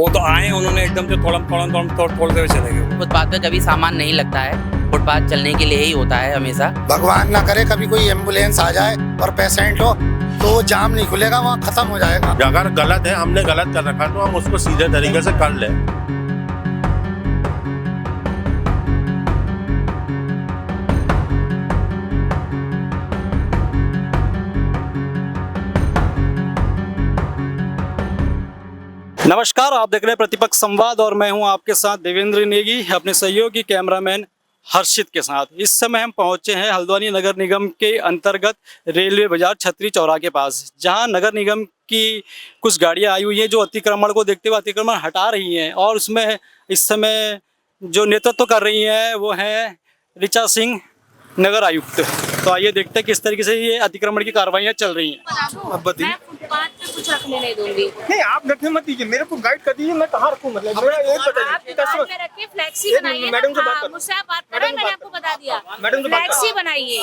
वो तो आए उन्होंने एकदम से तोड़ते हुए चले गए। फुटपाथ पे कभी सामान नहीं लगता है, फुटपाथ चलने के लिए ही होता है हमेशा। भगवान ना करे कभी कोई एम्बुलेंस आ जाए और पेशेंट हो तो वो जाम नहीं खुलेगा, वहाँ खत्म हो जाएगा। अगर गलत है, हमने गलत कर रखा तो हम उसको सीधे तरीके से कर लें। नमस्कार, आप देख रहे हैं प्रतिपक्ष संवाद और मैं हूं आपके साथ देवेंद्र नेगी, अपने सहयोगी कैमरामैन हर्षित के साथ। इस समय हम पहुंचे हैं हल्द्वानी नगर निगम के अंतर्गत रेलवे बाजार छतरी चौराहे के पास, जहां नगर निगम की कुछ गाड़ियां आई हुई हैं जो अतिक्रमण को देखते हुए अतिक्रमण हटा रही हैं। और उसमें इस समय जो नेतृत्व कर रही हैं वो हैं ऋचा सिंह, नगर आयुक्त। तो आइए देखते हैं किस तरीके से ये अतिक्रमण की कार्रवाइयाँ चल रही हैं। मैं फुटपाथ पे कुछ रखने नहीं दूंगी। नहीं, आप रखने मत दीजिए, मेरे को गाइड कर दीजिए, मैं कहाँ रखूँ। मतलब मेरा एक बताइए, आप दुकान में रखिए, फ्लैक्सी बनाइए। मैडम से बात करो। मुझसे आप बात कर रहे हैं, मैंने आपको बता दिया। मैडम से बात करो। फ्लैक्सी बनाइए,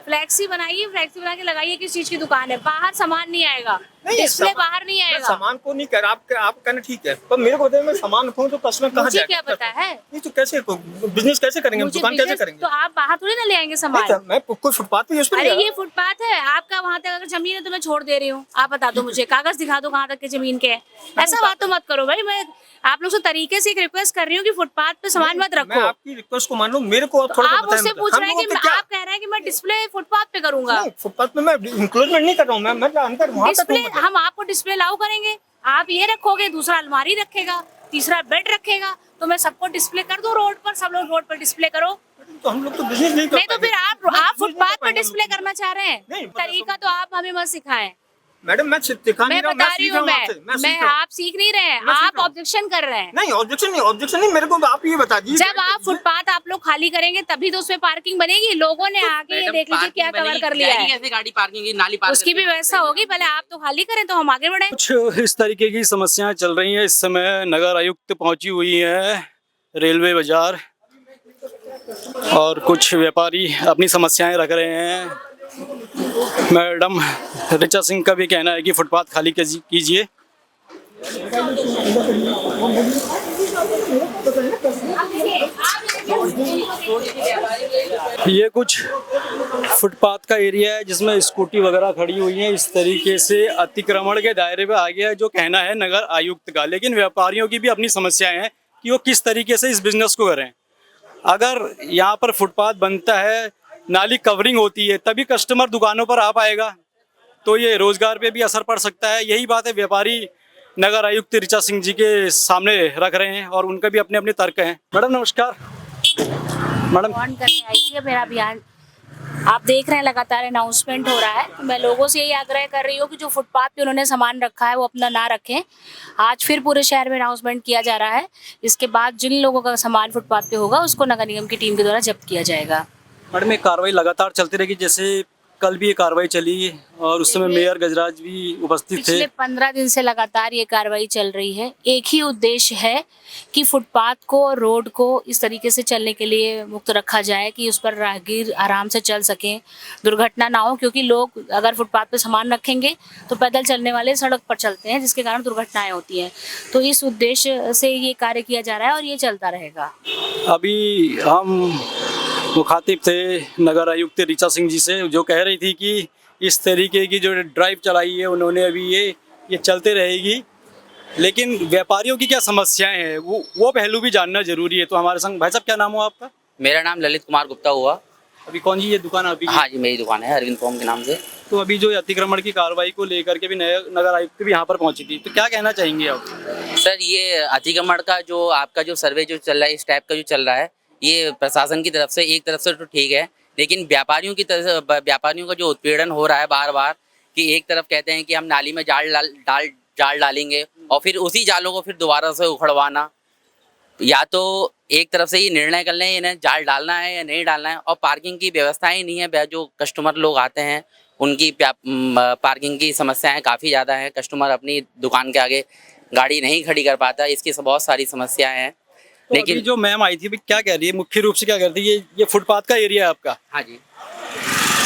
फ्लैक्सी बनाइए, फ्लैक्सी बना के लगाइए। किस चीज की दुकान है? बाहर सामान नहीं आएगा, डिस्प्ले बाहर नहीं आएगा। सामान को नहीं कर, आप कहना ठीक है, पर मेरे को बताइए, मैं सामान रखूँ तो कस्टमर कहाँ मुझे जाएगा? क्या पता है? नहीं तो कैसे बिजनेस कैसे करेंगे, दुकान कैसे करेंगे? तो आप बाहर थोड़ी ना ले आएंगे सामान। मैं कोई फुटपाथ पे यूज अरे ये फुटपाथ है आपका, वहाँ तक अगर जमीन है तो मैं छोड़ दे रही हूँ। आप बता दो मुझे, कागज दिखा दो कहाँ तक के जमीन के है। ऐसा बात तो मत करो भाई। मैं आप लोग से तरीके से एक रिक्वेस्ट कर रही हूँ कि फुटपाथ पे सामान मत रखो। मैं आपकी रिक्वेस्ट को मान लूँ, मेरे को थोड़ा आप मुझसे पूछ रहे हैं कि आप कह रहे हैं कि मैं डिस्प्ले फुटपाथ पे करूंगा। फुटपाथ पे मैं इंक्लोजमेंट नहीं कर रहा हूँ, मैं अंदर वहाँ तक डिस्प्ले हम आपको डिस्प्ले लाओ करेंगे, आप ये रखोगे, दूसरा अलमारी रखेगा, तीसरा बेड रखेगा, तो मैं सबको डिस्प्ले कर दूं रोड पर, सब लोग रोड पर डिस्प्ले करो। तो हम लोग तो बिजनेस नहीं कर नहीं तो फिर आप फुटपाथ पर डिस्प्ले करना चाह रहे हैं। तरीका तो आप हमें मत सिखाएं मैडम। मैं सिखा नहीं मैं रहा, बता रही हूँ। मैं आप सीख नहीं रहे हैं, आप ऑब्जेक्शन कर रहे हैं। नहीं ऑब्जेक्शन नहीं, मेरे को आप ये बता दीजिए। जब आप फुटपाथ आप लोग खाली करेंगे तभी तो उसमें पार्किंग बनेगी। लोगों ने आके ये देख लीजिए क्या कवर कर लिया है। कैसे गाड़ी पार्किंग की, नाली पार्किंग उसकी भी व्यवस्था होगी, पहले आप तो खाली करें तो हम आगे बढ़े। कुछ इस तरीके की समस्याएं चल रही हैं। इस समय नगर आयुक्त पहुंची हुई है रेलवे बाजार और कुछ व्यापारी अपनी समस्याएं रख रहे हैं। मैडम ऋचा सिंह का भी कहना है कि फुटपाथ खाली कीजिए। ये कुछ फुटपाथ का एरिया है जिसमें स्कूटी वगैरह खड़ी हुई है। इस तरीके से अतिक्रमण के दायरे में आ गया है, जो कहना है नगर आयुक्त का। लेकिन व्यापारियों की भी अपनी समस्याएं हैं कि वो किस तरीके से इस बिजनेस को करें। अगर यहाँ पर फुटपाथ बनता है, नाली कवरिंग होती है, तभी कस्टमर दुकानों पर आ पाएगा, तो ये रोजगार पे भी असर पड़ सकता है। यही बात है व्यापारी नगर आयुक्त ऋचा सिंह जी के सामने रख रहे हैं और उनके भी अपने अपने तर्क हैं। मैडम नमस्कार। मैडम ऑन करने आई थी मेरा अभियान, आप देख रहे हैं लगातार अनाउंसमेंट हो रहा है। तो मैं लोगों से यही आग्रह कर रही हूँ कि जो फुटपाथ पे उन्होंने सामान रखा है वो अपना ना रखें। आज फिर पूरे शहर में अनाउंसमेंट किया जा रहा है। इसके बाद जिन लोगों का सामान फुटपाथ पे होगा उसको नगर निगम की टीम के द्वारा जब्त किया जाएगा। मैडम ये कार्रवाई लगातार चलती रहेगी, जैसे कल भी ये कार्रवाई चली और उस समय मेयर गजराज भी उपस्थित थे। पिछले 15 दिन से लगातार ये कार्रवाई चल रही है। एक ही उद्देश्य है कि फुटपाथ को और रोड को इस तरीके से चलने के लिए मुक्त रखा जाए कि उस पर राहगीर आराम से चल सकें, दुर्घटना ना हो। क्योंकि लोग अगर फुटपाथ पे सामान रखेंगे तो पैदल चलने वाले सड़क पर चलते हैं, जिसके कारण दुर्घटनाएं होती हैं। तो इस उद्देश्य से ये कार्य किया जा रहा है और ये चलता रहेगा। अभी हम मुखातिब थे नगर आयुक्त ऋचा सिंह जी से, जो कह रही थी कि इस तरीके की जो ड्राइव चलाई है उन्होंने, अभी ये चलते रहेगी। लेकिन व्यापारियों की क्या समस्याएं हैं वो पहलू भी जानना जरूरी है। तो हमारे संग भाई साहब, क्या नाम हुआ आपका? मेरा नाम ललित कुमार गुप्ता हुआ। अभी कौन जी ये दुकान अभी? हाँ जी, मेरी दुकान है अरविंद कॉम के नाम से। तो अभी जो अतिक्रमण की कार्रवाई को लेकर के भी नगर आयुक्त भी यहाँ पर पहुंची थी, तो क्या कहना चाहेंगे आप? सर, ये अतिक्रमण का जो आपका जो सर्वे जो चल रहा है, इस टाइप का जो चल रहा है, ये प्रशासन की तरफ से एक तरफ से तो ठीक है, लेकिन व्यापारियों की तरफ से, व्यापारियों का जो उत्पीड़न हो रहा है बार बार, कि एक तरफ कहते हैं कि हम नाली में जाल डालेंगे और फिर उसी जालों को फिर दोबारा से उखड़वाना। या तो एक तरफ से ये निर्णय कर लें इन्हें जाल डालना है या नहीं डालना है। और पार्किंग की व्यवस्था ही नहीं है। जो कस्टमर लोग आते हैं उनकी पार्किंग की समस्याएं काफ़ी ज़्यादा हैं। कस्टमर अपनी दुकान के आगे गाड़ी नहीं खड़ी कर पाता, इसकी बहुत सारी समस्याएं हैं। तो लेकिन जो मैम आई थी क्या कह रही है, मुख्य रूप से क्या कह रही है, ये फुटपाथ का एरिया है आपका? हाँ जी।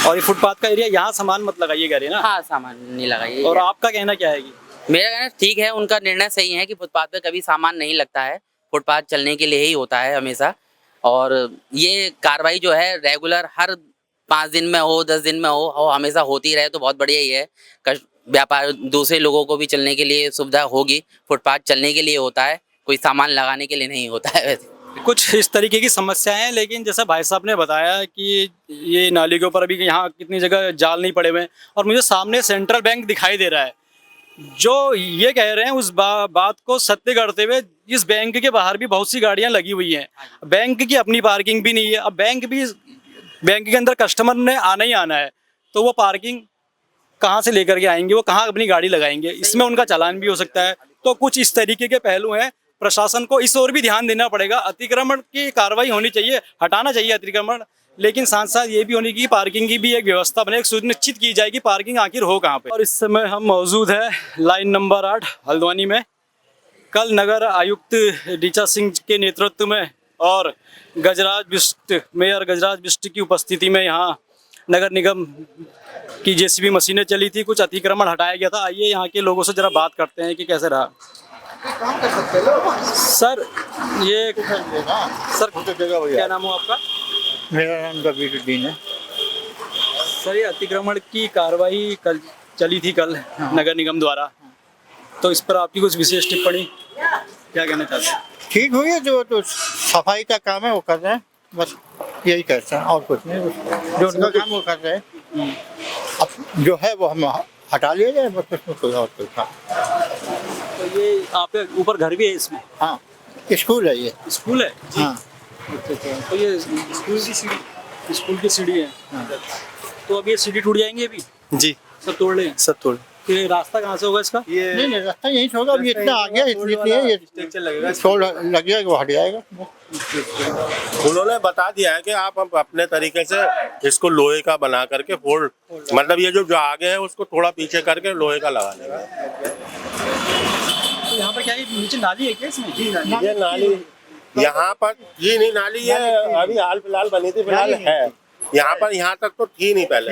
और ये फुटपाथ का एरिया, यहाँ सामान मत लगाइए कह रही है ना? हाँ, सामान नहीं लगाइए। और आपका कहना क्या है? मेरा कहना ठीक है, उनका निर्णय सही है कि फुटपाथ पे कभी सामान नहीं लगता है, फुटपाथ चलने के लिए ही होता है हमेशा। और ये कार्रवाई जो है रेगुलर हर 5 दिन में हो, 10 दिन में हो हमेशा होती रहे तो बहुत बढ़िया ही है। व्यापार दूसरे लोगों को भी चलने के लिए सुविधा होगी। फुटपाथ चलने के लिए होता है, कोई सामान लगाने के लिए नहीं होता है वैसे। कुछ इस तरीके की समस्याएं हैं, लेकिन जैसा भाई साहब ने बताया कि ये नाली के ऊपर अभी यहाँ कितनी जगह जाल नहीं पड़े हुए हैं, और मुझे सामने सेंट्रल बैंक दिखाई दे रहा है जो ये कह रहे हैं उस बात को सत्य करते हुए। इस बैंक के बाहर भी बहुत सी गाड़ियां लगी हुई हैं, बैंक की अपनी पार्किंग भी नहीं है। अब बैंक के अंदर कस्टमर ने आना ही आना है, तो वो पार्किंग कहाँ से लेकर के आएंगे, वो कहाँ अपनी गाड़ी लगाएंगे, इसमें उनका चालान भी हो सकता है। तो कुछ इस तरीके के पहलू हैं, प्रशासन को इस ओर भी ध्यान देना पड़ेगा। अतिक्रमण की कार्रवाई होनी चाहिए, हटाना चाहिए अतिक्रमण, लेकिन साथ साथ ये भी होनी कि पार्किंग की भी एक व्यवस्था बने, एक सुनिश्चित की जाए कि पार्किंग आखिर हो कहाँ पे। और इस समय हम मौजूद है लाइन नंबर 8 हल्द्वानी में। कल नगर आयुक्त ऋचा सिंह के नेतृत्व में और मेयर गजराज बिष्ट की उपस्थिति में यहाँ नगर निगम की जेसीबी मशीनें चली थी, कुछ अतिक्रमण हटाया गया था। आइए यहाँ के लोगों से जरा बात करते हैं कि कैसे रहा। सर ये सर क्या नाम हो आपका? मेरा नाम कबीरुद्दीन है। सर ये अतिक्रमण की कार्रवाई कल चली थी नगर निगम द्वारा, तो इस पर आपकी कुछ विशेष टिप्पणी क्या कहना चाहते हैं? ठीक हुई है, जो तो सफाई का काम है वो कर रहे हैं, बस यही कहते हैं और कुछ नहीं। जो उनका काम वो कर रहे हैं, अब जो है वो हम हटा लिया जाए, बस उसमें कोई और कोई काम। तो ये आपके ऊपर घर भी है इसमें? हाँ, स्कूल है ये। स्कूल है जी? हाँ। अच्छा, तो ये स्कूल की सीढ़ी है। हाँ। तो अब ये सीढ़ी टूट जाएंगी अभी? जी सब तोड़ लें? सब तोड़। फिर रास्ता कहाँ से होगा इसका? ये नहीं रास्ता यहीं से होगा। अब इतना आ गया, इसलिए ये स्ट्रक्चर लगेगा, छोड़ लग जाएगा, वो हट जाएगा। उन्होंने बता दिया है कि आप अपने तरीके से इसको लोहे का बना करके फोल्ड, मतलब ये जो आगे है उसको थोड़ा पीछे करके लोहे का लगा लेगा। तो यहाँ पर क्या नीचे नाली है क्या इसमें? ये नाली यहाँ पर जी नहीं, नाली है अभी हाल फिलहाल बनी थी, फिलहाल है यहाँ पर। यहाँ तक तो थी नहीं पहले,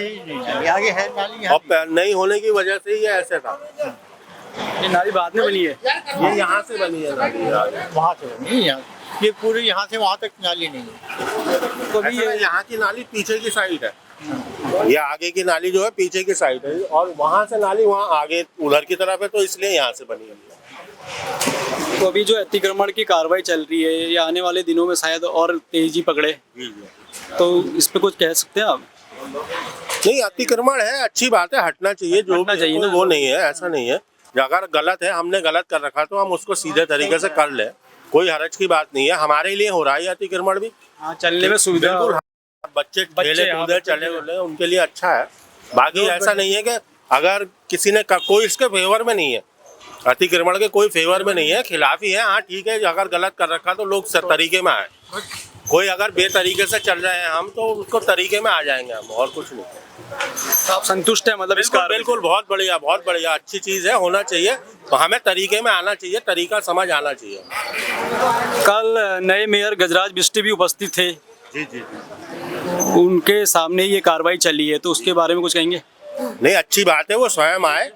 आगे है नाली, और नहीं होने की वजह से ये ऐसे था। ये नाली बाद में बनी है? ये यहाँ से बनी है नाली, वहाँ से नहीं, ये पूरी यहाँ से वहाँ तक नाली नहीं है। तो अभी ये यहाँ की नाली पीछे की साइड है, ये आगे की नाली जो है पीछे की साइड है, और वहाँ से नाली वहाँ आगे उधर की तरफ है, तो इसलिए यहाँ से बनी है। तो अभी जो अतिक्रमण की कार्रवाई चल रही है, ये आने वाले दिनों में शायद और तेजी पकड़े, तो इस पे कुछ कह सकते हैं आप? नहीं, अतिक्रमण है, अच्छी बात है, हटना चाहिए, जो हटना चाहिए ना। वो नहीं है, ऐसा नहीं है। अगर गलत है, हमने गलत कर रखा तो हम उसको सीधे तरीके से कर ले, कोई हरज की बात नहीं है। हमारे लिए हो रहा है अतिक्रमण भी, हाँ, चलने में सुविधा। बिल्कुल, बच्चे खेले कूदे चले उले उनके लिए अच्छा है। बाकी ऐसा नहीं है कि अगर किसी ने कोई इसके फेवर में नहीं है, अतिक्रमण के कोई फेवर में नहीं है, खिलाफ ही है। हाँ ठीक है, अगर गलत कर रखा तो लोग तरीके में आए। कोई अगर बेतरीके से चल रहे हैं हम, तो उसको तरीके में आ जाएंगे हम, और कुछ नहीं। आप संतुष्ट है मतलब इसका? बिल्कुल, बहुत बढ़िया अच्छी चीज़ है, होना चाहिए। तो हमें तरीके में आना चाहिए, तरीका समझ आना चाहिए। कल नए मेयर गजराज बिष्ट भी उपस्थित थे, जी, उनके सामने ये कार्रवाई चली है, तो उसके बारे में कुछ कहेंगे? नहीं, अच्छी बात है, वो स्वयं आए,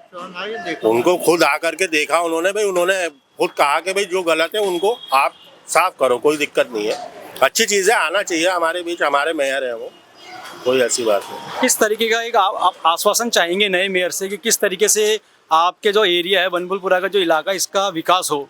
उनको खुद आकर के देखा उन्होंने, भाई उन्होंने खुद कहा कि भाई जो गलत है उनको आप साफ करो, कोई दिक्कत नहीं है, अच्छी चीज़ें आना चाहिए हमारे बीच। हमारे मेयर हैं वो, कोई ऐसी बात नहीं। किस तरीके का एक आप आश्वासन चाहेंगे नए मेयर से कि किस तरीके से आपके जो एरिया है बनभूलपुरा का जो इलाका, इसका विकास हो,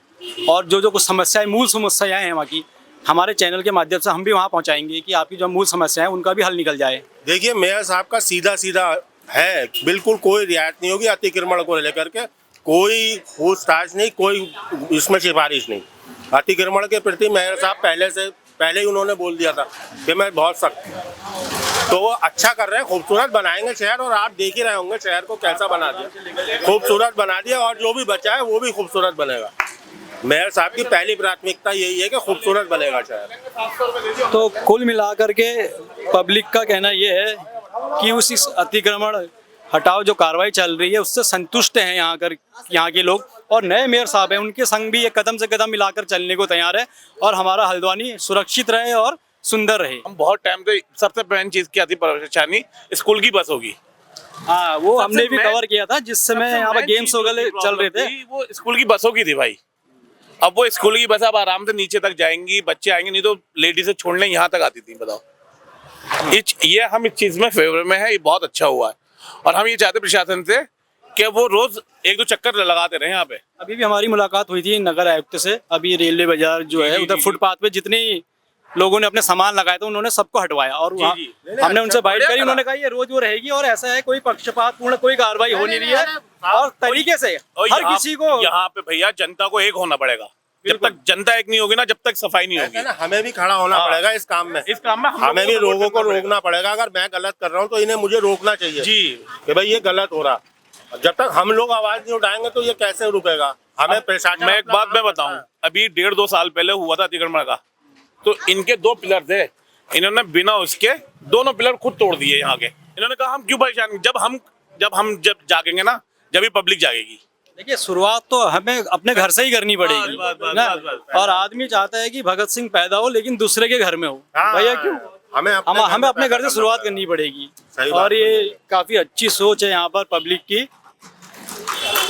और जो कुछ समस्याएं, मूल समस्याएं हैं वहाँ की, हमारे चैनल के माध्यम से हम भी वहाँ पहुँचाएंगे कि आपकी जो मूल समस्याएं हैं उनका भी हल निकल जाए? देखिए, मेयर साहब का सीधा है, बिल्कुल कोई रियायत नहीं होगी अतिक्रमण को लेकर के, कोई पूछताछ नहीं, कोई इसमें सिफारिश नहीं। अतिक्रमण के प्रति मेयर साहब पहले ही उन्होंने बोल दिया था कि मैं बहुत सख्त हूँ। तो वो अच्छा कर रहे हैं, खूबसूरत बनाएंगे शहर, और आप देख ही रहे होंगे शहर को कैसा बना दिया, खूबसूरत बना दिया, और जो भी बचा है वो भी खूबसूरत बनेगा। मेयर साहब की पहली प्राथमिकता यही है कि खूबसूरत बनेगा शहर। तो कुल मिलाकर के पब्लिक का कहना ये है कि उस इस अतिक्रमण हटाओ जो कार्रवाई चल रही है उससे संतुष्ट हैं यहाँ के लोग, और नए मेयर साहब हैं, उनके संग भी ये कदम से कदम मिलाकर चलने को तैयार है, और हमारा हल्द्वानी सुरक्षित रहे और सुंदर रहे। हम बहुत टाइम से सबसे मेन चीज़ क्या थी परेशानी, स्कूल की बस होगी, हाँ वो हमने भी सबसे कवर किया था जिस समय यहाँ पर गेम्स वगैरह चल रहे थे। वो स्कूल की बसों की थी भाई। अब वो स्कूल की बस अब आराम से नीचे तक जाएंगी, बच्चे आएंगे, नहीं तो लेडीज से छोड़ने यहाँ तक आती थी। बताओ, ये हम इस चीज में फेवर में है, ये बहुत अच्छा हुआ है। और हम ये चाहते प्रशासन से कि वो रोज एक दो चक्कर लगाते रहे यहाँ पे। अभी भी हमारी मुलाकात हुई थी नगर आयुक्त से। अभी रेलवे बाजार जो है उधर फुटपाथ पे जितने लोगों ने अपने सामान लगाए थे उन्होंने सबको हटवाया और वहाँ हमने उनसे बाइट करी। उन्होंने कहा ये रोज वो रहेगी और ऐसा है कोई पक्षपात पूर्ण कोई कार्रवाई हो नहीं रही है और तरीके से हर किसी को यहाँ पे भैया जनता को एक होना पड़ेगा। जब तक जनता एक नहीं होगी ना, जब तक सफाई नहीं होगी। हमें भी खड़ा होना पड़ेगा इस काम में। हमें भी लोगों को रोकना पड़ेगा। अगर मैं गलत कर रहा हूँ तो इन्हें मुझे रोकना चाहिए जी कि भाई ये गलत हो रहा। जब तक हम लोग आवाज नहीं उठाएंगे तो ये कैसे रुकेगा। हमें प्रशासन, मैं एक बात मैं बताऊं, अभी 1.5-2 साल पहले हुआ था अतिक्रमण का, तो इनके 2 पिलर थे, इन्होंने बिना उसके दोनों पिलर खुद तोड़ दिए यहाँ के। इन्होंने कहा हम क्यों परेशान, जब जागेंगे ना, जब ही पब्लिक जागेगी। देखिए शुरुआत तो हमें अपने घर से ही करनी पड़ेगी ना। और आदमी चाहता है कि भगत सिंह पैदा हो लेकिन दूसरे के घर में हो। भैया क्यों, हमें अपने घर से शुरुआत करनी पड़ेगी। और ये काफी अच्छी सोच है यहाँ पर पब्लिक की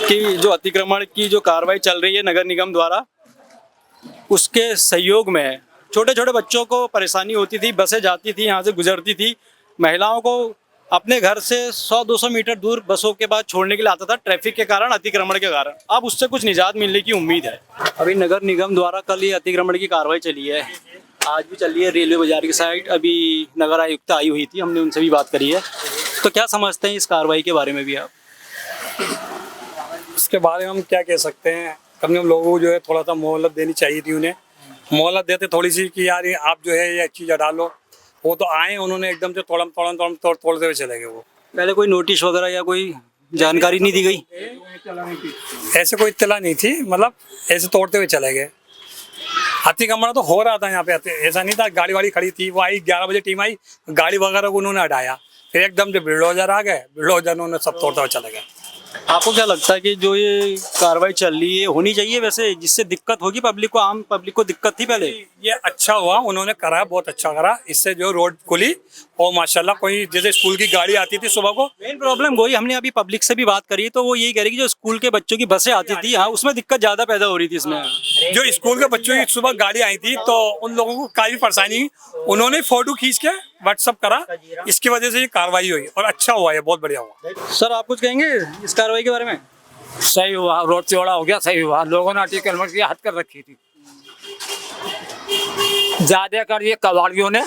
कि जो अतिक्रमण की जो कार्रवाई चल रही है नगर निगम द्वारा, उसके सहयोग में है। छोटे छोटे बच्चों को परेशानी होती थी, बसें जाती थी यहाँ से गुजरती थी, महिलाओं को अपने घर से 100-200 मीटर दूर बसों के बाद छोड़ने के लिए आता था ट्रैफिक के कारण, अतिक्रमण के कारण। अब उससे कुछ निजात मिलने की उम्मीद है। अभी नगर निगम द्वारा कल ये अतिक्रमण की कार्रवाई चली है, आज भी चल रही है रेलवे बाजार की साइड। अभी नगर आयुक्त आई हुई थी, हमने उनसे भी बात करी है। तो क्या समझते हैं इस कार्रवाई के बारे में भी आप? इसके बारे में हम क्या कह सकते हैं, कम से कम लोगों को जो है थोड़ा सा मोहलत देनी चाहिए थी। उन्हें मोहलत देते थोड़ी सी कि यार आप जो है ये चीज़ हटा लो। वो तो आए, उन्होंने एकदम से तोड़ते हुए चले गए। वो पहले कोई नोटिस वगैरह या कोई जानकारी नहीं दी गई? ऐसे कोई इत्तला नहीं थी, मतलब ऐसे तोड़ते हुए चले गए। अतिक्रमण तो हो रहा था यहाँ पे, ऐसा नहीं था। गाड़ी वाड़ी खड़ी थी, वो आई 11 बजे टीम आई, गाड़ी वगैरह को उन्होंने हटाया। फिर एकदम से बुलडोजर आ गए, बुलडोजर उन्होंने सब तोड़ते हुए चले गए। आपको क्या लगता है कि जो ये कार्रवाई चल रही है होनी चाहिए वैसे, जिससे दिक्कत होगी पब्लिक को, आम पब्लिक को दिक्कत थी पहले? ये अच्छा हुआ, उन्होंने करा, बहुत अच्छा करा। इससे जो रोड खुली और माशाल्लाह कोई जैसे स्कूल की गाड़ी आती थी सुबह को, मेन प्रॉब्लम वही, हमने अभी पब्लिक से भी बात करी तो वो यही कह रही कि जो स्कूल के बच्चों की बसें आती थी, हाँ उसमें दिक्कत ज्यादा पैदा हो रही थी। इसमें जो स्कूल के बच्चों की सुबह गाड़ी आई थी तो उन लोगों को काफी परेशानी, उन्होंने फोटो खींच के व्हाट्सअप करा, इसकी वजह से ये कार्रवाई हुई और अच्छा हुआ, ये बहुत बढ़िया हुआ। सर आप कुछ कहेंगे इस कार्रवाई के बारे में? सही हुआ, रोड चौड़ा हो गया, सही हुआ। लोगों ने अतिक्रमण की हद कर रखी थी ज्यादा कर, ये कबाड़ियों ने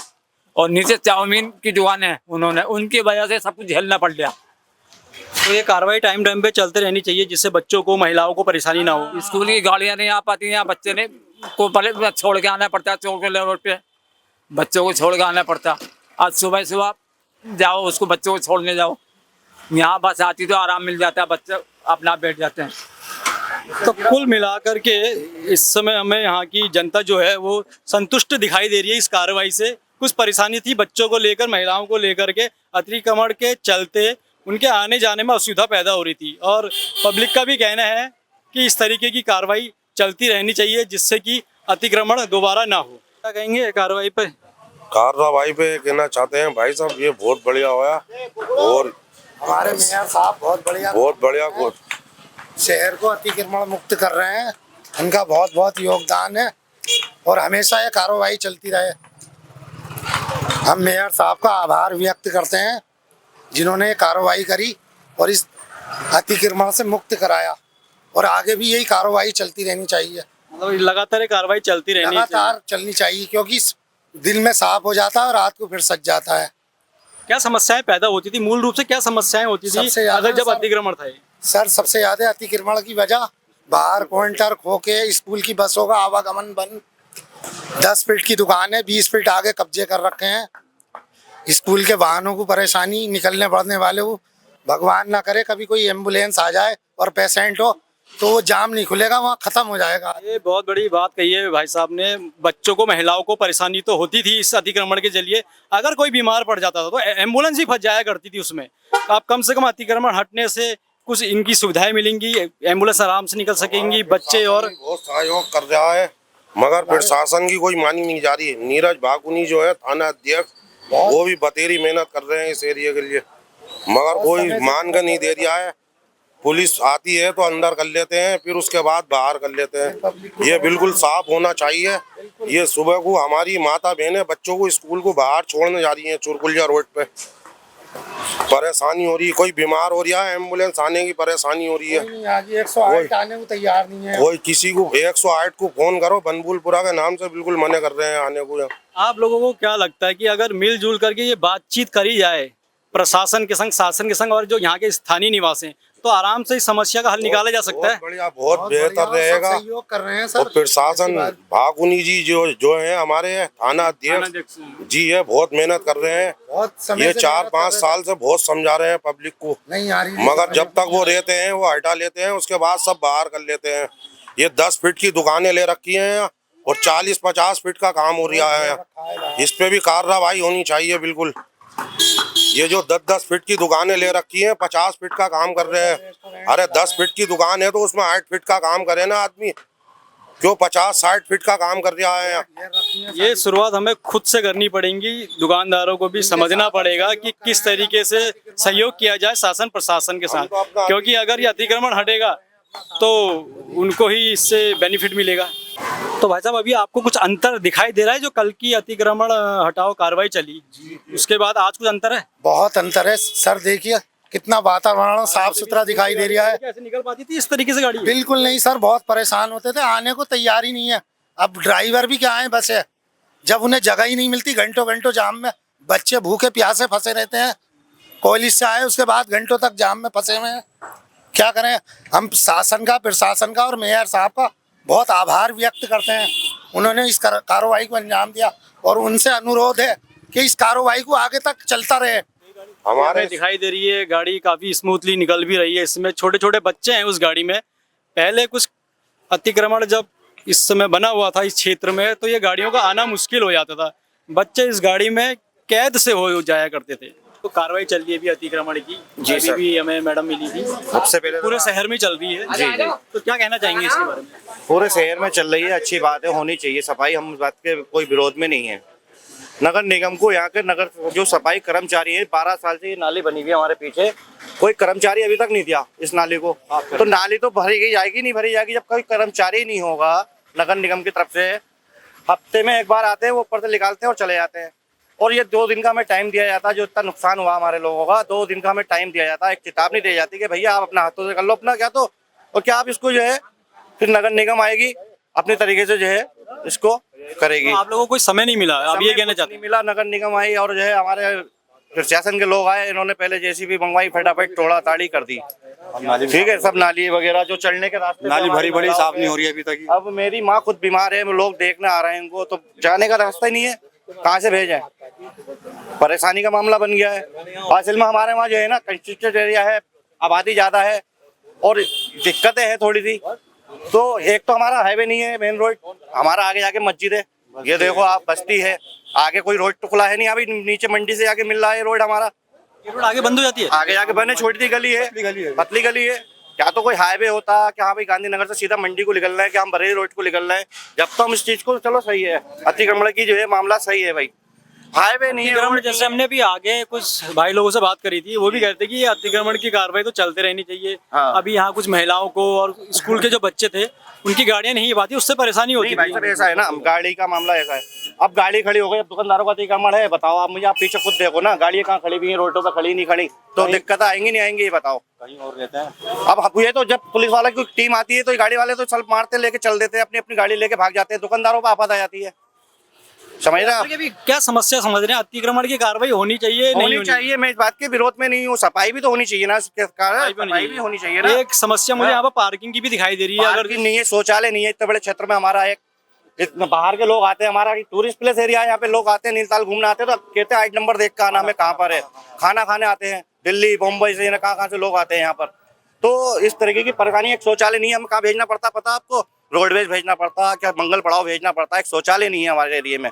और नीचे चाउमीन की दुकान है उन्होंने, उनकी वजह से सब कुछ झेलना पड़ गया। तो ये कार्रवाई टाइम टाइम पे चलते रहनी चाहिए जिससे बच्चों को, महिलाओं को परेशानी ना हो। स्कूल की गाड़ियां नहीं आ पाती हैं, बच्चे ने को पहले छोड़ के आना पड़ता है, चौक के रोड पे बच्चों को छोड़ के आना पड़ता। आज सुबह सुबह जाओ, उसको बच्चों को छोड़ने जाओ, यहाँ बस आती तो आराम मिल जाता है, बच्चे अपना बैठ जाते हैं। तो कुल मिलाकर के इस समय हमें यहाँ की जनता जो है वो संतुष्ट दिखाई दे रही है इस कार्रवाई से। कुछ परेशानी थी बच्चों को लेकर, महिलाओं को लेकर के, अतिक्रमण के चलते उनके आने जाने में असुविधा पैदा हो रही थी और पब्लिक का भी कहना है कि इस तरीके की कार्रवाई चलती रहनी चाहिए जिससे कि अतिक्रमण दोबारा ना हो। क्या कहेंगे कार्रवाई पे? कार्रवाई पे कहना चाहते हैं भाई साहब, ये बहुत बढ़िया हुआ और हमारे मेयर साहब बहुत बढ़िया कुछ शहर को अतिक्रमण मुक्त कर रहे हैं। उनका बहुत बहुत योगदान है और हमेशा ये कार्रवाई चलती रहे। हम मेयर साहब का आभार व्यक्त करते हैं जिन्होंने ये कार्रवाई करी और इस अतिक्रमण से मुक्त कराया, और आगे भी यही कार्रवाई चलती रहनी चाहिए। मतलब लगातार ये कार्रवाई चलती रहनी लगातार चलनी चाहिए, क्योंकि दिन में साफ हो जाता है और रात को फिर सज जाता है। क्या समस्याएं पैदा होती थी, मूल रूप से क्या समस्याएं होती थी अगर जब अतिक्रमण था? सर सबसे ज्यादा अतिक्रमण की वजह बाहर काउंटर खो के, स्कूल की बसों का आवागमन बंद, 10 फीट की दुकान है, 20 फीट आगे कब्जे कर रखे हैं, स्कूल के वाहनों को परेशानी, निकलने पड़ने वाले को, भगवान ना करे कभी कोई एम्बुलेंस आ जाए और पेशेंट हो तो वो जाम नहीं खुलेगा, वहाँ खत्म हो जाएगा। ये बहुत बड़ी बात कही है भाई साहब ने। बच्चों को, महिलाओं को परेशानी तो होती थी इस अतिक्रमण के जरिए। अगर कोई बीमार पड़ जाता था तो एम्बुलेंस ही फंस जाया करती थी उसमें। आप कम से कम अतिक्रमण हटने से कुछ इनकी सुविधाएं मिलेंगी, एम्बुलेंस आराम से निकल सकेंगी, बच्चे और बहुत सहयोग कर रहा है, मगर प्रशासन की कोई मानी नहीं जा रही है। नीरज भाकुनी जो है थाना अध्यक्ष, वो भी बतेरी मेहनत कर रहे हैं इस एरिया के लिए। मगर कोई मान कर नहीं दे दिया है। पुलिस आती है तो अंदर कर लेते हैं, फिर उसके बाद बाहर कर लेते हैं। ये बिल्कुल साफ होना चाहिए। ये सुबह को हमारी माता बहनें बच्चों को स्कूल को बाहर छोड़ने जा रही हैं चुरकुलिया रोड पे, परेशानी हो रही है। कोई बीमार हो रहा है, एम्बुलेंस आने की परेशानी हो रही है। आज 108 आने को तैयार नहीं है। कोई किसी को 108 को फोन करो, बनबुलपुरा के नाम से बिल्कुल मना कर रहे हैं आने को। आप लोगों को क्या लगता है कि अगर मिलजुल करके ये बातचीत करी जाए प्रशासन के संग, शासन के संग और जो यहाँ के स्थानीय निवासी हैं, तो आराम से इस समस्या का हल निकाला जा सकता है? बढ़िया, बहुत बेहतर रहेगा। सहयोग कर रहे हैं और सर। प्रशासन भाकुनी जी जो है हमारे थाना अध्यक्ष जी है, बहुत मेहनत कर रहे हैं। बहुत समय ये से 4-5 साल से बहुत समझा रहे हैं पब्लिक को, नहीं आ रही, मगर जब तक वो रहते हैं वो हटा लेते हैं, उसके बाद सब बाहर कर लेते हैं। ये 10 फीट की दुकानें ले रखी हैं और 40-50 फीट का काम हो रहा है। इस पे भी कार्रवाई होनी चाहिए बिल्कुल। ये जो 10-10 फीट की दुकानें ले रखी हैं, 50 फीट का काम कर रहे हैं। अरे 10 फीट की दुकान है तो उसमें 8 फीट का काम करे ना आदमी, क्यों 50-60 फीट का काम कर रहा है? ये शुरुआत हमें खुद से करनी पड़ेगी, दुकानदारों को भी समझना पड़ेगा कि किस तरीके से सहयोग किया जाए शासन प्रशासन के साथ, क्योंकि अगर ये अतिक्रमण हटेगा तो उनको ही इससे बेनिफिट मिलेगा। तो भाई साहब, अभी आपको कुछ अंतर दिखाई दे रहा है? जो कल की अतिक्रमण हटाओ कार्रवाई चली उसके बाद आज कुछ अंतर है? बहुत अंतर है सर। देखिए कितना वातावरण साफ सुथरा दिखाई दे रहा है। कैसे निकल पाती थी इस तरीके से गाड़ी? बिल्कुल नहीं सर, बहुत परेशान होते थे, आने को तैयार ही नहीं है। अब ड्राइवर भी क्या आए बस है, जब उन्हें जगह ही नहीं मिलती, घंटों घंटों जाम में बच्चे भूखे प्यासे फंसे रहते हैं। कॉलेज से आए उसके बाद घंटों तक जाम में फंसे हुए हैं। क्या करें? हम शासन का, प्रशासन का और मेयर साहब का बहुत आभार व्यक्त करते हैं। उन्होंने इस कार्रवाई को अंजाम दिया और उनसे अनुरोध है कि इस कार्रवाई को आगे तक चलता रहे। हमारे दिखाई दे रही है गाड़ी काफी स्मूथली निकल भी रही है। इसमें छोटे छोटे बच्चे हैं उस गाड़ी में। पहले कुछ अतिक्रमण जब इस समय बना हुआ था इस क्षेत्र में, तो ये गाड़ियों का आना मुश्किल हो जाता था। बच्चे इस गाड़ी में कैद से हो जाया करते थे। तो कार्रवाई चल रही है अभी अतिक्रमण की, जी अभी सर। भी हमें मैडम मिली थी। सबसे पहले पूरे शहर में चल रही है। जी जी, तो क्या कहना चाहेंगे इसके बारे में? पूरे शहर में चल रही है, अच्छी बात है, होनी चाहिए सफाई। हम इस बात के कोई विरोध में नहीं है। नगर निगम को, यहाँ के नगर जो सफाई कर्मचारी है, 12 साल से ये नाली बनी हुई है हमारे पीछे, कोई कर्मचारी अभी तक नहीं दिया इस नाली को। तो नाली तो भरी जाएगी नहीं भरी जाएगी जब कोई कर्मचारी नहीं होगा नगर निगम की तरफ से। हफ्ते में एक बार आते हैं, वो ऊपर से निकालते हैं और चले जाते हैं। और ये 2 दिन का हमें टाइम दिया जाता है। जो इतना नुकसान हुआ हमारे लोगों का, 2 दिन का हमें टाइम दिया जाता है। एक चेतावनी दी जाती है कि भैया आप अपना हाथों से कर लो अपना, क्या तो और क्या आप इसको जो है फिर नगर निगम आएगी अपने तरीके से जो है इसको करेगी। तो आप लोगों को कोई समय नहीं मिला, आप ये कहना चाहते हैं? नहीं मिला, नगर निगम आई और जो है हमारे प्रशासन के लोग आए, इन्होंने पहले जेसीबी मंगवाई, फटाफट तोड़ा ताड़ी कर दी। ठीक है, सब नाली वगैरह जो चलने के रास्ते, नाली भरी बड़ी साफ नहीं हो रही है अभी तक। अब मेरी माँ खुद बीमार है, लोग देखने आ रहे हैं इनको, तो जाने का रास्ता ही नहीं है, कहाँ से भेजें? परेशानी का मामला बन गया है। असल में हमारे वहाँ जो है ना कंस्ट्रक्टेड एरिया है, आबादी ज्यादा है और दिक्कतें हैं थोड़ी सी। तो एक तो हमारा हाईवे नहीं है, मेन रोड हमारा, आगे जाके मस्जिद है, ये देखो आप, बस्ती है, आगे कोई रोड तो खुला है नहीं। अभी नीचे मंडी से जाके मिल रहा है रोड हमारा, ये रोड आगे बंद हो जाती है। आगे जाके बने, छोटी सी गली है, पतली गली है। क्या तो कोई हाईवे होता कि हाँ भाई गांधीनगर से सीधा मंडी को निकलना है, कि हम बरेली रोड को निकलना है, जब तो हम इस चीज को, चलो सही है, अतिक्रमण की जो है मामला सही है भाई, हाईवे नहीं है। अतिक्रमण जैसे हमने भी आगे कुछ भाई लोगों से बात करी थी, वो भी कहते कि ये अतिक्रमण की कार्रवाई तो चलते रहनी चाहिए। हाँ। अभी यहाँ कुछ महिलाओं को और स्कूल के जो बच्चे थे उनकी गाड़ियां नहीं आती, उससे परेशानी होती नहीं भाई साहब, ऐसा है ना, गाड़ी का मामला ऐसा है, अब गाड़ी खड़ी हो गई, अब दुकानदारों का अतिक्रमण है, बताओ आप मुझे, आप पीछे खुद देखो ना, गाड़ियाँ कहाँ खड़ी हुई है, रोडों पर खड़ी नहीं खड़ी, तो दिक्कत आएंगी नहीं आएंगी, ये बताओ। कहीं और रहता है। अब ये तो जब पुलिस वाला की टीम आती है तो गाड़ी वाले तो चल मारते लेके चल देते हैं, अपनी अपनी गाड़ी लेके भाग जाते हैं, दुकानदारों पर आफत आ जाती है, समझ रहे हैं? अभी क्या समस्या समझ रहे हैं? अतिक्रमण की कार्रवाई होनी चाहिए, नहीं होनी चाहिए, मैं इस बात के विरोध में नहीं हूँ, सफाई भी तो होनी चाहिए ना, सफाई भी होनी चाहिए ना। एक समस्या मुझे यहाँ पर पार्किंग की भी दिखाई दे रही है। अगर नहीं है, शौचालय नहीं है इतने बड़े क्षेत्र में हमारा, एक बाहर के लोग आते हैं, हमारा टूरिस्ट प्लेस एरिया है, यहाँ पे लोग आते हैं, नीलताल घूमने आते हैं, तो कहते हैं 8 नंबर देख का नाम है, कहाँ पर है, खाना खाने आते हैं, दिल्ली मुंबई से कहाँ से लोग आते हैं यहाँ पर। तो इस तरीके की परेशानी, एक शौचालय नहीं है, हमें कहाँ भेजना पड़ता पता आपको? रोडवेज भेजना पड़ता, क्या मंगल पड़ाव भेजना पड़ता, एक शौचालय नहीं है हमारे एरिया में।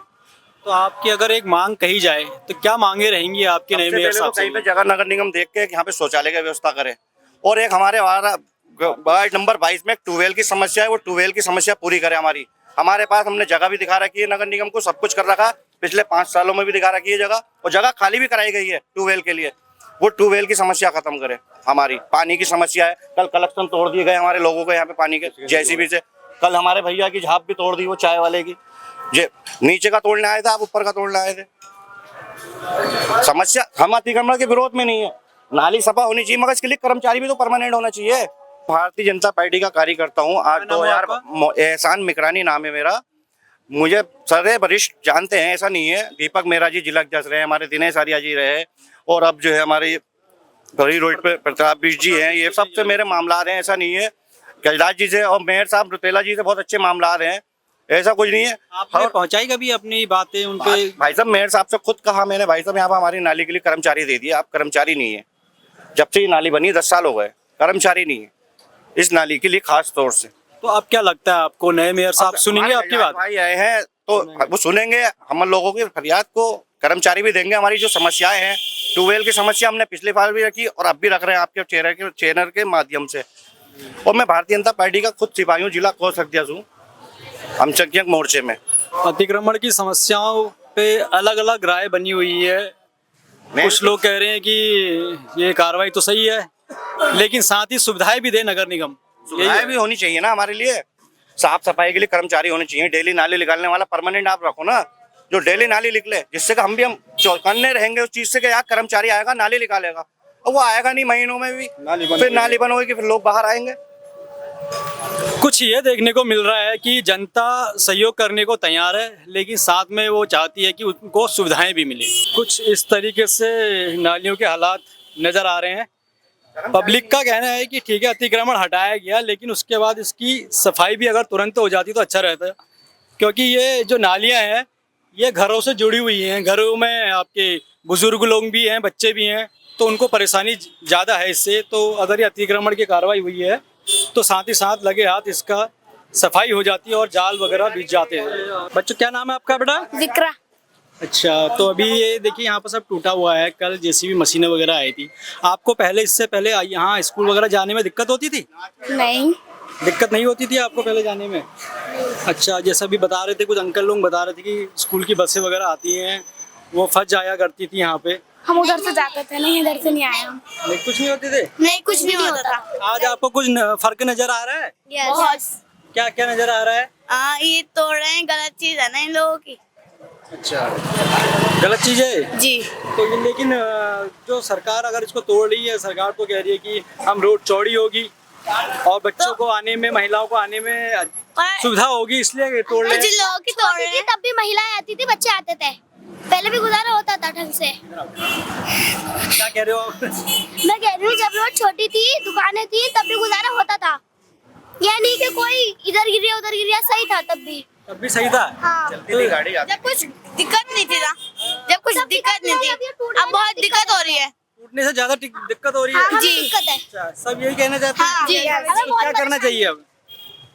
तो आपकी अगर एक मांग कही जाए तो क्या मांगे रहेंगी आपकी नए मेयर साहब से? कहीं पे जगह नगर निगम देख के यहाँ पे शौचालय की व्यवस्था करे, और एक हमारे वार्ड नंबर 22 में ट्यूबवेल की समस्या है, वो ट्यूबवेल की समस्या पूरी करे हमारी। हमारे पास हमने जगह भी दिखा रखी है नगर निगम को, सब कुछ कर रखा, पिछले 5 सालों में भी दिखा रखी है जगह, और जगह खाली भी कराई गई है ट्यूबवेल के लिए, वो ट्यूबवेल की समस्या खत्म करे। हमारी पानी की समस्या है, कल कलेक्शन तोड़ दिए गए हमारे लोगों को यहाँ पे पानी के जेसीबी से। कल हमारे भैया की झाप भी तोड़ दी वो चाय वाले की। जे नीचे का तोड़ने आए थे, आप ऊपर का तोड़ने आए थे। समस्या हम अतिक्रमण के विरोध में नहीं है, नाली सफा होनी चाहिए, मगर इसके लिए कर्मचारी भी तो परमानेंट होना चाहिए। भारतीय जनता पार्टी का कार्यकर्ता हूँ। आज 2000 एहसान मिकरानी नाम है मेरा। मुझे सारे वरिष्ठ जानते हैं, ऐसा नहीं है। दीपक मेहरा जी जिला अध्यक्ष रहे, हमारे दिनेश आर्या जी रहे, और अब जो है हमारे गरी रोड पे प्रताप जी हैं। ये सबसे मेरे मामला रहे हैं, ऐसा नहीं है। कैलाश जी से और मेयर साहब रुतेला जी से बहुत अच्छे मामला रहे हैं, ऐसा कुछ नहीं है। आपने पहुंचाई कभी अपनी बातें उन पे? भाई साहब मेयर साहब से खुद कहा मैंने, भाई साहब यहाँ पर हमारी नाली के लिए कर्मचारी दे दिए, आप कर्मचारी नहीं है। जब से ये नाली बनी 10 साल हो गए, कर्मचारी नहीं है इस नाली के लिए खास तौर से। तो अब क्या लगता है आपको, नए मेयर साहब सुनेंगे आपकी बात? भाई आए हैं तो वो सुनेंगे हम लोगों की फरियाद को, कर्मचारी भी देंगे। हमारी जो समस्याएं हैं, ट्यूबवेल की समस्या हमने पिछले साल भी रखी और अब भी रख रहे हैं आपके चैनल के माध्यम से। और मैं भारतीय जनता पार्टी का खुद सिपाही हूँ, जिला कोष अध्यक्ष हूँ अल्पसंख्यक मोर्चे में। अतिक्रमण की समस्याओं पे अलग अलग राय बनी हुई है। कुछ लोग कह रहे हैं कि ये कार्रवाई तो सही है, लेकिन साथ ही सुविधाएं भी दे नगर निगम। सुविधाएं भी होनी चाहिए ना हमारे लिए। साफ सफाई के लिए कर्मचारी होने चाहिए, डेली नाली निकालने वाला परमानेंट आप रखो ना, जो डेली नाली निकले, जिससे कि हम भी चौकन्ने रहेंगे उस चीज से कि यार कर्मचारी आएगा नाली निकालेगा, और वो आएगा नहीं महीनों में भी, फिर नाली बंद होगी, फिर लोग बाहर आएंगे। कुछ ये देखने को मिल रहा है कि जनता सहयोग करने को तैयार है, लेकिन साथ में वो चाहती है कि उनको सुविधाएं भी मिले। कुछ इस तरीके से नालियों के हालात नजर आ रहे हैं। पब्लिक का कहना है कि ठीक है अतिक्रमण हटाया गया, लेकिन उसके बाद इसकी सफाई भी अगर तुरंत हो जाती तो अच्छा रहता है, क्योंकि ये जो नालियां हैं ये घरों से जुड़ी हुई हैं। घरों में आपके बुजुर्ग लोग भी हैं, बच्चे भी हैं, तो उनको परेशानी ज़्यादा है इससे। तो अगर ये अतिक्रमण की कार्रवाई हुई है तो साथ ही साथ लगे हाथ इसका सफाई हो जाती है और जाल वगैरह बिछ जाते हैं। बच्चों क्या नाम है आपका बेटा? विक्रा। अच्छा, तो अभी ये देखिए यहाँ पर सब टूटा हुआ है। कल जेसीबी मशीनें वगैरह आई थी। आपको पहले इससे पहले यहाँ स्कूल वगैरह जाने में दिक्कत होती थी? नहीं, दिक्कत नहीं होती थी आपको पहले जाने में? अच्छा, जैसा भी बता रहे थे कुछ अंकल लोग बता रहे थे कि स्कूल की बसें वगैरह आती हैं वो फंस जाया करती थी यहाँ पे। हम उधर से जाते थे, नहीं इधर से नहीं आए हम। नहीं, कुछ नहीं होते थे? नहीं, कुछ नहीं होता था। आज आपको कुछ फर्क नजर आ रहा है? बहुत। क्या क्या नजर आ रहा है? ये तोड़ रहे हैं, गलत चीज है ना इन लोगों की। अच्छा, गलत चीज है जी। तो लेकिन जो सरकार अगर इसको तोड़ रही है, सरकार तो कह रही है कि हम रोड चौड़ी होगी और बच्चों को आने में, महिलाओं को आने में सुविधा होगी, इसलिए तोड़ रहे हैं। जिन लोगों की तोड़ रहे हैं, तब भी महिलाएं आती थी, बच्चे आते थे, पहले भी गुजारा होता था ढंग से। क्या कह रहे हो आप? मैं कह रही हूँ जब रोड छोटी थी, दुकानें थी, तब भी गुजारा होता था। यह नहीं कि कोई इधर गिर गया उधर गिर गया, सही था तब भी सही था। हाँ। गाड़ी जब कुछ दिक्कत नहीं थी ना, जब कुछ दिक्कत नहीं थी, अब बहुत दिक्कत हो रही है। टूटने से ज्यादा दिक्कत हो रही है। जी, दिक्कत है। अच्छा, सब यही कहना चाहते हैं? जी। तो क्या करना चाहिए अब?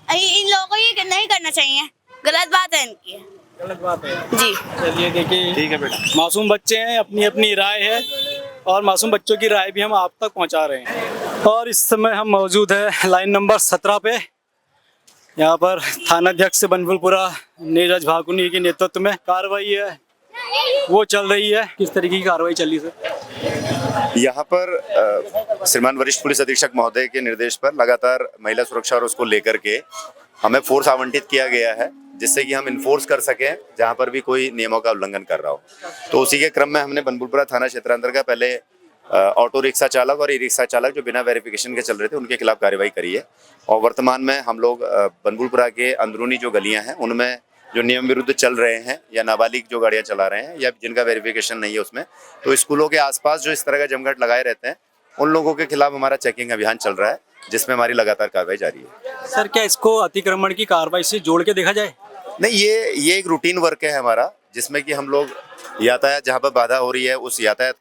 इन लोगों को ये नहीं करना चाहिए, गलत बात है इनकी। गलत बात है जी। चलिए देखिए, ठीक है बेटा, मासूम बच्चे हैं, अपनी अपनी राय है और मासूम बच्चों की राय भी हम आप तक पहुंचा रहे हैं। और इस समय हम मौजूद है लाइन नंबर 17 पे। यहाँ पर थानाध्यक्ष बनभूलपुरा नीरज भाकुनी के नेतृत्व में कार्रवाई है वो चल रही है। किस तरीके की कार्रवाई चली सर? यहाँ पर श्रीमान वरिष्ठ पुलिस अधीक्षक महोदय के निर्देश पर लगातार महिला सुरक्षा और उसको लेकर के हमें फोर्स आवंटित किया गया है, जिससे कि हम इन्फोर्स कर सकें जहाँ पर भी कोई नियमों का उल्लंघन कर रहा हो। तो उसी के क्रम में हमने बनभूलपुरा थाना क्षेत्र अंतर्गत पहले ऑटो रिक्शा चालक और ई रिक्शा चालक जो बिना वेरिफिकेशन के चल रहे थे उनके खिलाफ कार्रवाई करी है। और वर्तमान में हम लोग बनभूलपुरा के अंदरूनी जो गलियां हैं उनमें जो नियम विरुद्ध चल रहे हैं या नाबालिग जो गाड़ियां चला रहे हैं या जिनका वेरिफिकेशन नहीं है उसमें, तो स्कूलों के आसपास जो इस तरह का जमघट लगाए रहते हैं उन लोगों के खिलाफ हमारा चेकिंग अभियान चल रहा है, जिसमें हमारी लगातार कार्रवाई जारी है। सर, क्या इसको अतिक्रमण की कार्रवाई से जोड़ के देखा जाए? नहीं, ये एक रूटीन वर्क है हमारा, जिसमें कि हम लोग यातायात जहाँ पर बाधा हो रही है उस यातायात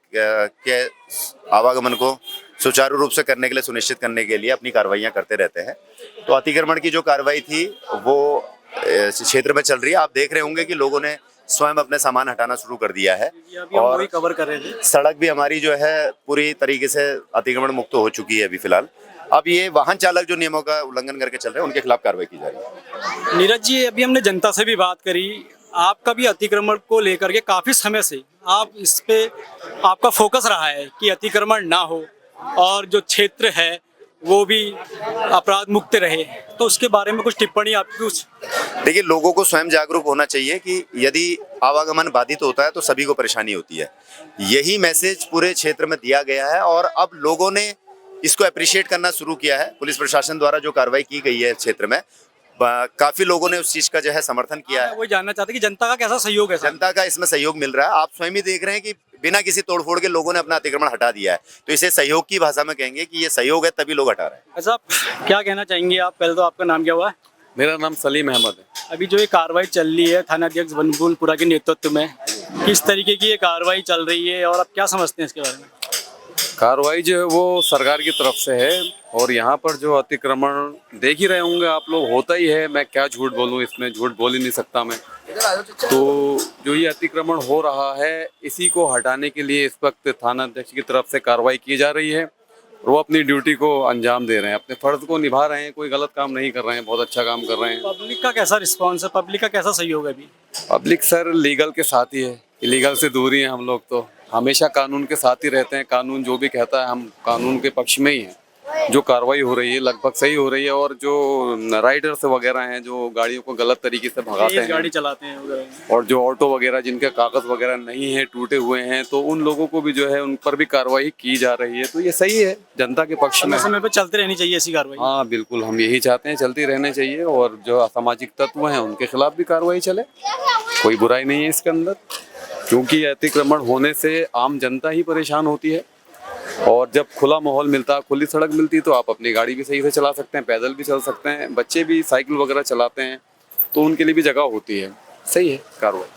के आवागमन को सुचारू रूप से करने के लिए, सुनिश्चित करने के लिए अपनी कार्रवाइयाँ करते रहते हैं। तो अतिक्रमण की जो कार्रवाई थी वो क्षेत्र में चल रही है। आप देख रहे होंगे कि लोगों ने स्वयं अपने सामान हटाना शुरू कर दिया है और वही कवर कर रहे थे। सड़क भी हमारी जो है पूरी तरीके से अतिक्रमण मुक्त हो चुकी है अभी फिलहाल। अब ये वाहन चालक जो नियमों का उल्लंघन करके चल रहे हैं उनके खिलाफ कार्रवाई की जा रही है। नीरज जी, अभी हमने जनता से भी बात करी, आपका भी अतिक्रमण को लेकर के काफ़ी समय से आप इस पे आपका फोकस रहा है कि अतिक्रमण ना हो और जो क्षेत्र है वो भी अपराध मुक्त रहे, तो उसके बारे में कुछ टिप्पणी आपकी कुछ? देखिए, लोगों को स्वयं जागरूक होना चाहिए कि यदि आवागमन बाधित होता है तो सभी को परेशानी होती है। यही मैसेज पूरे क्षेत्र में दिया गया है और अब लोगों ने इसको अप्रिशिएट करना शुरू किया है। पुलिस प्रशासन द्वारा जो कार्रवाई की गई है क्षेत्र में, काफी लोगों ने उस चीज का जो है समर्थन किया है। वो जानना चाहते हैं कि जनता का कैसा सहयोग है? जनता का इसमें सहयोग मिल रहा है। आप स्वयं ही देख रहे हैं कि बिना किसी तोड़फोड़ के लोगों ने अपना अतिक्रमण हटा दिया है, तो इसे सहयोग की भाषा में कहेंगे कि ये सहयोग है, तभी लोग हटा रहे हैं। ऐसा क्या कहना चाहेंगे आप? पहले तो आपका नाम क्या हुआ है? मेरा नाम सलीम अहमद है। अभी जो ये कार्रवाई चल रही है थानाध्यक्ष बनबुलपुरा के नेतृत्व में, किस तरीके की ये कार्रवाई चल रही है और आप क्या समझते हैं इसके बारे में? कार्रवाई जो है वो सरकार की तरफ से है और यहाँ पर जो अतिक्रमण देख ही रहे होंगे आप लोग, होता ही है। मैं क्या झूठ बोलूँ, इसमें झूठ बोल ही नहीं सकता मैं। तो जो ये अतिक्रमण हो रहा है, इसी को हटाने के लिए इस वक्त थानाध्यक्ष की तरफ से कार्रवाई की जा रही है और वो अपनी ड्यूटी को अंजाम दे रहे हैं, अपने फर्ज को निभा रहे हैं। कोई गलत काम नहीं कर रहे हैं, बहुत अच्छा काम कर रहे हैं। पब्लिक का कैसा रिस्पॉन्स है, पब्लिक का कैसा सहयोग है अभी? पब्लिक सर लीगल के साथ ही है, इलीगल से दूरी है। हम लोग तो हमेशा कानून के साथ ही रहते हैं। कानून जो भी कहता है हम कानून के पक्ष में ही हैं। जो कार्रवाई हो रही है लगभग सही हो रही है और जो राइडर्स वगैरह हैं जो गाड़ियों को गलत तरीके से भगाते हैं, गाड़ी चलाते हैं वगैरह, और जो ऑटो वगैरह जिनके कागज वगैरह नहीं है, टूटे हुए हैं, तो उन लोगों को भी जो है उन पर भी कार्रवाई की जा रही है। तो ये सही है, जनता के पक्ष में। समय पे चलती रहनी चाहिए ऐसी कार्रवाई। हाँ बिल्कुल, हम यही चाहते हैं, चलती रहने चाहिए और जो असामाजिक तत्व हैं उनके खिलाफ भी कार्रवाई चले। कोई बुराई नहीं है इसके अंदर, क्योंकि अतिक्रमण होने से आम जनता ही परेशान होती है और जब खुला माहौल मिलता, खुली सड़क मिलती, तो आप अपनी गाड़ी भी सही से चला सकते हैं, पैदल भी चल सकते हैं, बच्चे भी साइकिल वगैरह चलाते हैं, तो उनके लिए भी जगह होती है। सही है कार्रवाई।